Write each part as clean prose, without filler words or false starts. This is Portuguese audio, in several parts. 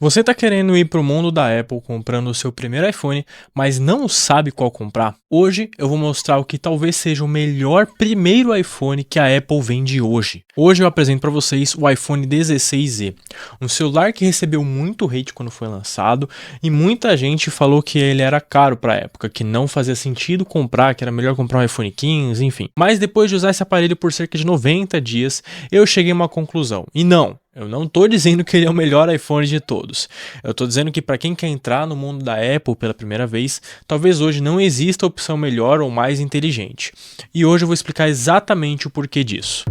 Você está querendo ir para o mundo da Apple comprando o seu primeiro iPhone, mas não sabe qual comprar? Hoje eu vou mostrar o que talvez seja o melhor primeiro iPhone que a Apple vende hoje. Hoje eu apresento para vocês o iPhone 16e, um celular que recebeu muito hate quando foi lançado e muita gente falou que ele era caro para a época, que não fazia sentido comprar, que era melhor comprar um iPhone 15, enfim. Mas depois de usar esse aparelho por cerca de 90 dias, eu cheguei a uma conclusão. E não, eu não estou dizendo que ele é o melhor iPhone de todos. Eu estou dizendo que para quem quer entrar no mundo da Apple pela primeira vez, talvez hoje não exista opção melhor ou mais inteligente. E hoje eu vou explicar exatamente o porquê disso.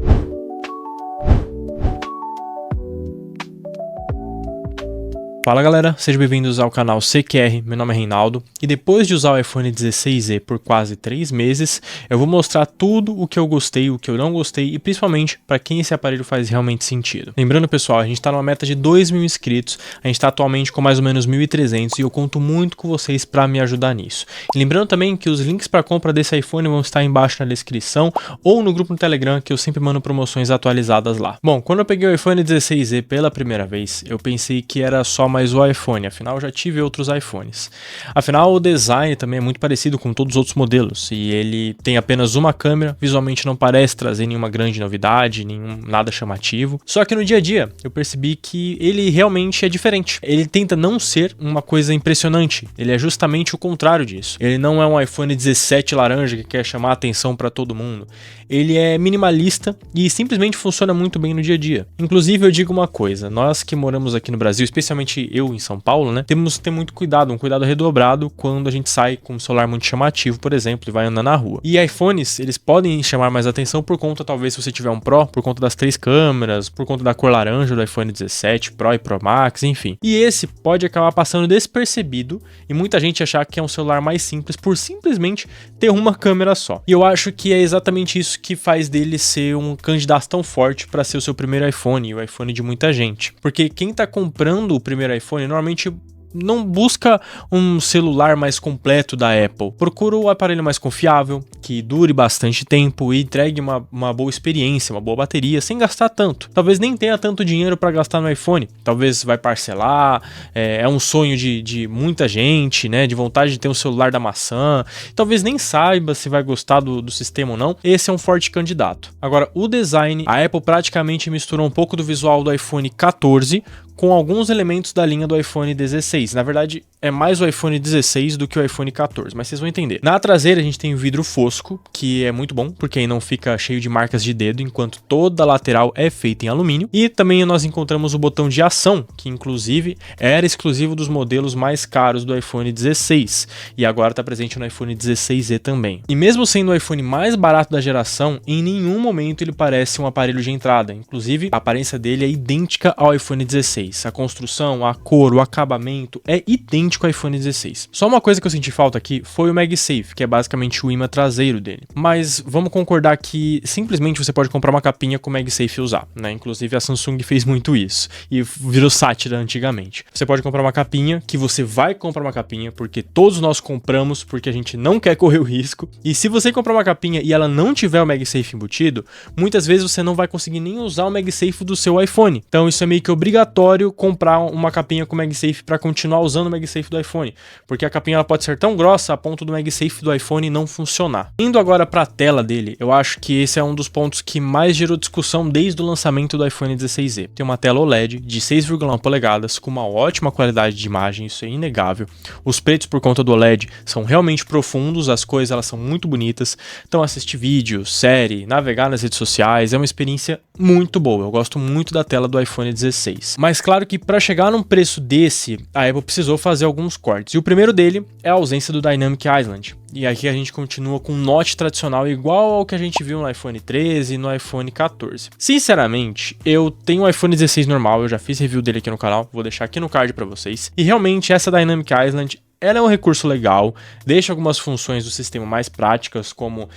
Fala galera, sejam bem-vindos ao canal CQR, meu nome é Reinaldo e depois de usar o iPhone 16e por quase 3 meses, eu vou mostrar tudo o que eu gostei, o que eu não gostei e principalmente para quem esse aparelho faz realmente sentido. Lembrando pessoal, a gente está numa meta de 2.000 inscritos, a gente está atualmente com mais ou menos 1.300 e eu conto muito com vocês para me ajudar nisso. E lembrando também que os links para compra desse iPhone vão estar embaixo na descrição ou no grupo no Telegram que eu sempre mando promoções atualizadas lá. Bom, quando eu peguei o iPhone 16e pela primeira vez, eu pensei que era só mais o iPhone, afinal eu já tive outros iPhones. Afinal o design também é muito parecido com todos os outros modelos e ele tem apenas uma câmera, visualmente não parece trazer nenhuma grande novidade, nada chamativo. Só que no dia a dia eu percebi que ele realmente é diferente. Ele tenta não ser uma coisa impressionante, ele é justamente o contrário disso. Ele não é um iPhone 17 laranja que quer chamar a atenção para todo mundo. Ele é minimalista e simplesmente funciona muito bem no dia a dia. Inclusive eu digo uma coisa, nós que moramos aqui no Brasil, especialmente eu em São Paulo, né, temos que ter muito cuidado, um cuidado redobrado quando a gente sai com um celular muito chamativo, por exemplo, e vai andar na rua. E iPhones, eles podem chamar mais atenção por conta, talvez, se você tiver um Pro, por conta das 3 câmeras, por conta da cor laranja do iPhone 17 Pro e Pro Max, enfim. E esse pode acabar passando despercebido e muita gente achar que é um celular mais simples por simplesmente ter uma câmera só. E eu acho que é exatamente isso que faz dele ser um candidato tão forte para ser o seu primeiro iPhone e o iPhone de muita gente. Porque quem tá comprando o primeiro iPhone normalmente não busca um celular mais completo da Apple. Procura o aparelho mais confiável, que dure bastante tempo e entregue uma boa experiência, uma boa bateria, sem gastar tanto. Talvez nem tenha tanto dinheiro para gastar no iPhone. Talvez vai parcelar, é um sonho de muita gente, né? De vontade de ter um celular da maçã. Talvez nem saiba se vai gostar do sistema ou não. Esse é um forte candidato. Agora, o design, a Apple praticamente misturou um pouco do visual do iPhone 14 com alguns elementos da linha do iPhone 16. Na verdade, é mais o iPhone 16 do que o iPhone 14, mas vocês vão entender. Na traseira a gente tem o vidro fosco, que é muito bom, porque aí não fica cheio de marcas de dedo, enquanto toda a lateral é feita em alumínio. E também nós encontramos o botão de ação, que inclusive era exclusivo dos modelos mais caros do iPhone 16, e agora está presente no iPhone 16e também. E mesmo sendo o iPhone mais barato da geração, em nenhum momento ele parece um aparelho de entrada. Inclusive, a aparência dele é idêntica ao iPhone 16. A construção, a cor, o acabamento é idêntico ao iPhone 16. Só uma coisa que eu senti falta aqui foi o MagSafe, que é basicamente o imã traseiro dele. Mas vamos concordar que simplesmente você pode comprar uma capinha com o MagSafe e usar, né? Inclusive a Samsung fez muito isso e virou sátira antigamente. Você pode comprar uma capinha, que você vai comprar uma capinha, porque todos nós compramos, porque a gente não quer correr o risco. E se você comprar uma capinha e ela não tiver o MagSafe embutido, muitas vezes você não vai conseguir nem usar o MagSafe do seu iPhone. Então isso é meio que obrigatório comprar uma capinha com MagSafe para continuar usando o MagSafe do iPhone, porque a capinha ela pode ser tão grossa a ponto do MagSafe do iPhone não funcionar. Indo agora para a tela dele, eu acho que esse é um dos pontos que mais gerou discussão desde o lançamento do iPhone 16e. Tem uma tela OLED de 6,1 polegadas com uma ótima qualidade de imagem, isso é inegável. Os pretos por conta do OLED são realmente profundos, as cores elas são muito bonitas, então assistir vídeo, série, navegar nas redes sociais é uma experiência muito boa. Eu gosto muito da tela do iPhone 16. Mas claro que para chegar num preço desse, a Apple precisou fazer alguns cortes. E o primeiro dele é a ausência do Dynamic Island. E aqui a gente continua com um notch tradicional igual ao que a gente viu no iPhone 13 e no iPhone 14. Sinceramente, eu tenho um iPhone 16 normal, eu já fiz review dele aqui no canal, vou deixar aqui no card para vocês. E realmente essa Dynamic Island ela é um recurso legal, deixa algumas funções do sistema mais práticas, como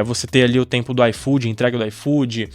você ter ali o tempo do iFood, entrega do iFood,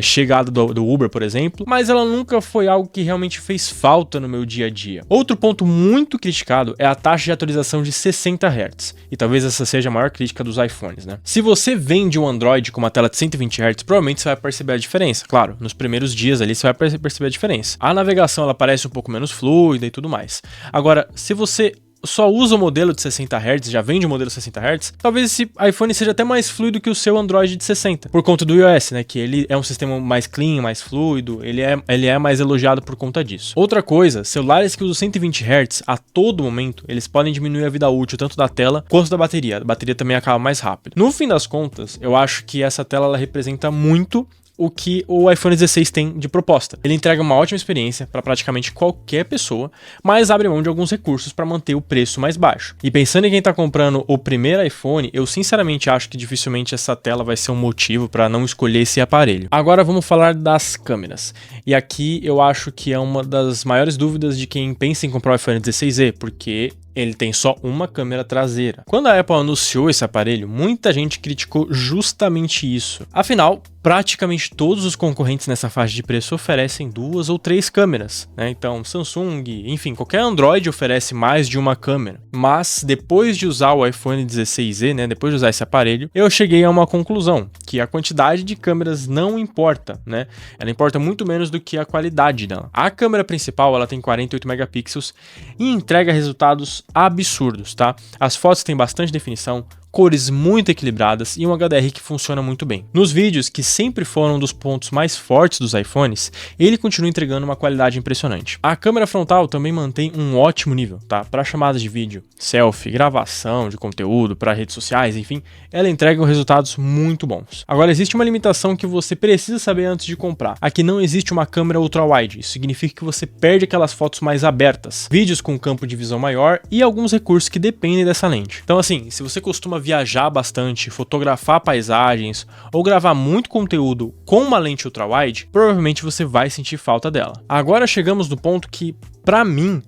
chegada do Uber, por exemplo, mas ela nunca foi algo que realmente fez falta no meu dia a dia. Outro ponto muito criticado é a taxa de atualização de 60 Hz, e talvez essa seja a maior crítica dos iPhones, né? Se você vende um Android com uma tela de 120 Hz, provavelmente você vai perceber a diferença. Claro, nos primeiros dias ali você vai perceber a diferença. A navegação ela parece um pouco menos fluida e tudo mais. Agora, se você só usa o modelo de 60 Hz, já vende o modelo 60 Hz, talvez esse iPhone seja até mais fluido que o seu Android de 60, por conta do iOS, né, que ele é um sistema mais clean, mais fluido, ele é mais elogiado por conta disso. Outra coisa, celulares que usam 120 Hz, a todo momento, eles podem diminuir a vida útil tanto da tela quanto da bateria. A bateria também acaba mais rápido. No fim das contas, eu acho que essa tela ela representa muito o que o iPhone 16 tem de proposta. Ele entrega uma ótima experiência para praticamente qualquer pessoa, mas abre mão de alguns recursos para manter o preço mais baixo. E pensando em quem está comprando o primeiro iPhone, eu sinceramente acho que dificilmente essa tela vai ser um motivo para não escolher esse aparelho. Agora vamos falar das câmeras. E aqui eu acho que é uma das maiores dúvidas de quem pensa em comprar o iPhone 16e, porque ele tem só uma câmera traseira. Quando a Apple anunciou esse aparelho, muita gente criticou justamente isso. Afinal, praticamente todos os concorrentes nessa faixa de preço oferecem 2 ou 3 câmeras, né? Então, Samsung, enfim, qualquer Android oferece mais de uma câmera. Mas, depois de usar o iPhone 16e, né, depois de usar esse aparelho, eu cheguei a uma conclusão, que a quantidade de câmeras não importa, né? Ela importa muito menos do que a qualidade dela. A câmera principal, ela tem 48 megapixels e entrega resultados absurdos, tá? As fotos têm bastante definição, cores muito equilibradas e um HDR que funciona muito bem. Nos vídeos, que sempre foram um dos pontos mais fortes dos iPhones, ele continua entregando uma qualidade impressionante. A câmera frontal também mantém um ótimo nível, tá? Para chamadas de vídeo, selfie, gravação de conteúdo, para redes sociais, enfim, ela entrega resultados muito bons. Agora, existe uma limitação que você precisa saber antes de comprar. Aqui não existe uma câmera ultra-wide, isso significa que você perde aquelas fotos mais abertas, vídeos com campo de visão maior e alguns recursos que dependem dessa lente. Então assim, se você costuma viajar bastante, fotografar paisagens ou gravar muito conteúdo com uma lente ultra-wide, provavelmente você vai sentir falta dela. Agora chegamos no ponto que, para mim,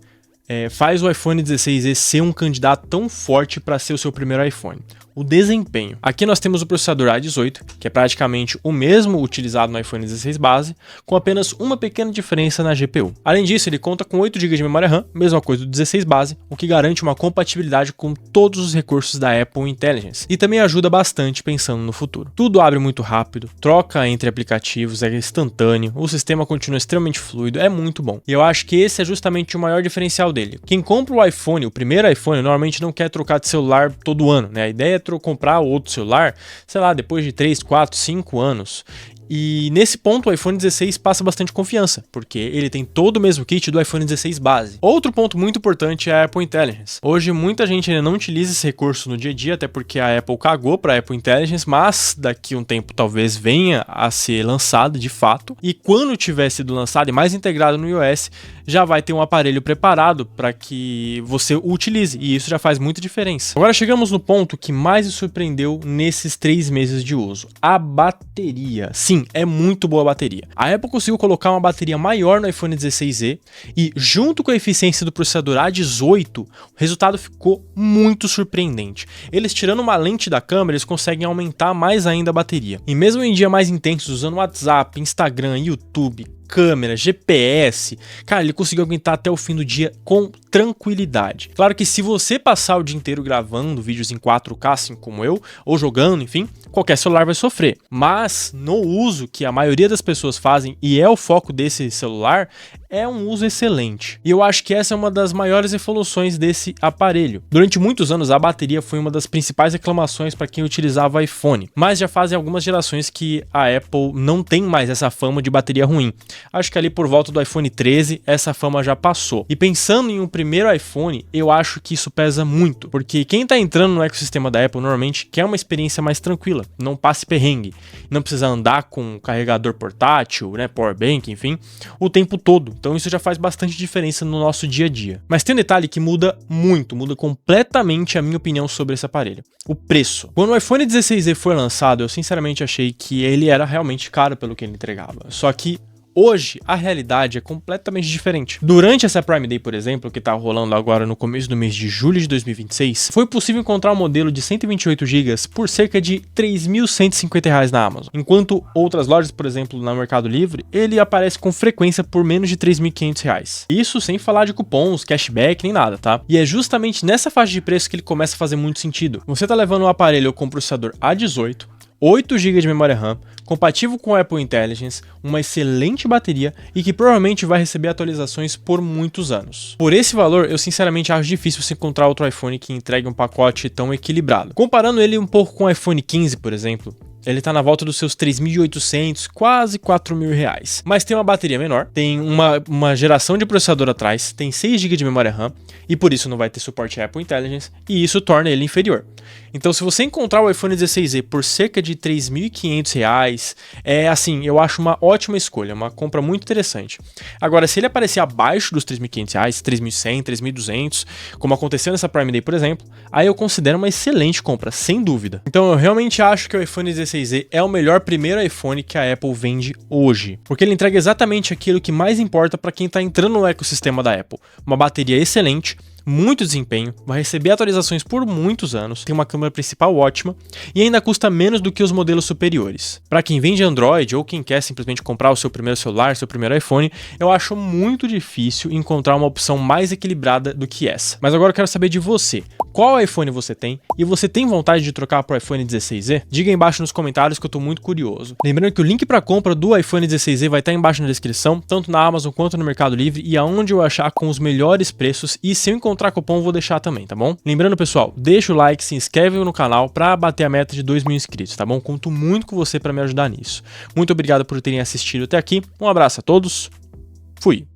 faz o iPhone 16e ser um candidato tão forte para ser o seu primeiro iPhone. O desempenho. Aqui nós temos o processador A18, que é praticamente o mesmo utilizado no iPhone 16 base, com apenas uma pequena diferença na GPU. Além disso, ele conta com 8 GB de memória RAM, mesma coisa do 16 base, o que garante uma compatibilidade com todos os recursos da Apple Intelligence e também ajuda bastante pensando no futuro. Tudo abre muito rápido, troca entre aplicativos é instantâneo, o sistema continua extremamente fluido, é muito bom. E eu acho que esse é justamente o maior diferencial dele. Quem compra o iPhone, o primeiro iPhone, normalmente não quer trocar de celular todo ano, né? A ideia é comprar outro celular, sei lá, depois de 3, 4, 5 anos. E nesse ponto o iPhone 16 passa bastante confiança, porque ele tem todo o mesmo kit do iPhone 16 base. Outro ponto muito importante é a Apple Intelligence. Hoje muita gente ainda não utiliza esse recurso no dia a dia, até porque a Apple cagou para a Apple Intelligence, mas daqui a um tempo talvez venha a ser lançado de fato. E quando tiver sido lançado e mais integrado no iOS, já vai ter um aparelho preparado para que você o utilize, e isso já faz muita diferença. Agora chegamos no ponto que mais me surpreendeu nesses 3 meses de uso: a bateria. Sim, é muito boa a bateria. A Apple conseguiu colocar uma bateria maior no iPhone 16e e, junto com a eficiência do processador A18, o resultado ficou muito surpreendente. Eles, tirando uma lente da câmera, eles conseguem aumentar mais ainda a bateria. E mesmo em dia mais intensos, usando WhatsApp, Instagram, YouTube, câmera, GPS, cara, ele conseguiu aguentar até o fim do dia com tranquilidade. Claro que se você passar o dia inteiro gravando vídeos em 4K, assim como eu, ou jogando, enfim, qualquer celular vai sofrer. Mas no uso que a maioria das pessoas fazem, e é o foco desse celular, é um uso excelente. E eu acho que essa é uma das maiores evoluções desse aparelho. Durante muitos anos, a bateria foi uma das principais reclamações para quem utilizava iPhone, mas já fazem algumas gerações que a Apple não tem mais essa fama de bateria ruim. Acho que ali por volta do iPhone 13, essa fama já passou. E pensando em um primeiro iPhone, eu acho que isso pesa muito, porque quem tá entrando no ecossistema da Apple normalmente quer uma experiência mais tranquila, não passe perrengue, não precisa andar com carregador portátil, né, powerbank, enfim, o tempo todo. Então isso já faz bastante diferença no nosso dia a dia. Mas tem um detalhe que muda muito, muda completamente a minha opinião sobre esse aparelho: o preço. Quando o iPhone 16e foi lançado, eu sinceramente achei que ele era realmente caro pelo que ele entregava. Só que Hoje, a realidade é completamente diferente. Durante essa Prime Day, por exemplo, que tá rolando agora no começo do mês de julho de 2026, foi possível encontrar um modelo de 128 GB por cerca de R$ 3.150 na Amazon. Enquanto outras lojas, por exemplo, no Mercado Livre, ele aparece com frequência por menos de R$ 3.500. Isso sem falar de cupons, cashback, nem nada, tá? E é justamente nessa faixa de preço que ele começa a fazer muito sentido. Você tá levando um aparelho com processador A18, 8 GB de memória RAM, compatível com o Apple Intelligence, uma excelente bateria e que provavelmente vai receber atualizações por muitos anos. Por esse valor, eu sinceramente acho difícil você encontrar outro iPhone que entregue um pacote tão equilibrado. Comparando ele um pouco com o iPhone 15, por exemplo, ele tá na volta dos seus 3.800, quase R$ 4.000. Mas tem uma bateria menor, tem uma geração de processador atrás, tem 6 GB de memória RAM e por isso não vai ter suporte Apple Intelligence e isso torna ele inferior. Então se você encontrar o iPhone 16e por cerca de R$ 3.500, eu acho uma ótima escolha, uma compra muito interessante. Agora, se ele aparecer abaixo dos R$ 3.500, R$ 3.100, R$ 3.200, como aconteceu nessa Prime Day, por exemplo, aí eu considero uma excelente compra, sem dúvida. Então eu realmente acho que o iPhone 16e é o melhor primeiro iPhone que a Apple vende hoje, porque ele entrega exatamente aquilo que mais importa para quem está entrando no ecossistema da Apple. Uma bateria excelente, muito desempenho, vai receber atualizações por muitos anos, tem uma câmera principal ótima e ainda custa menos do que os modelos superiores. Para quem vende Android ou quem quer simplesmente comprar o seu primeiro celular, seu primeiro iPhone, eu acho muito difícil encontrar uma opção mais equilibrada do que essa. Mas agora eu quero saber de você. Qual iPhone você tem? E você tem vontade de trocar para o iPhone 16e? Diga aí embaixo nos comentários que eu tô muito curioso. Lembrando que o link para compra do iPhone 16e vai estar embaixo na descrição, tanto na Amazon quanto no Mercado Livre e aonde eu achar com os melhores preços e se eu encontrar cupom eu vou deixar também, tá bom? Lembrando, pessoal, deixa o like, se inscreve no canal para bater a meta de 2.000 inscritos, tá bom? Conto muito com você para me ajudar nisso. Muito obrigado por terem assistido até aqui, um abraço a todos, fui!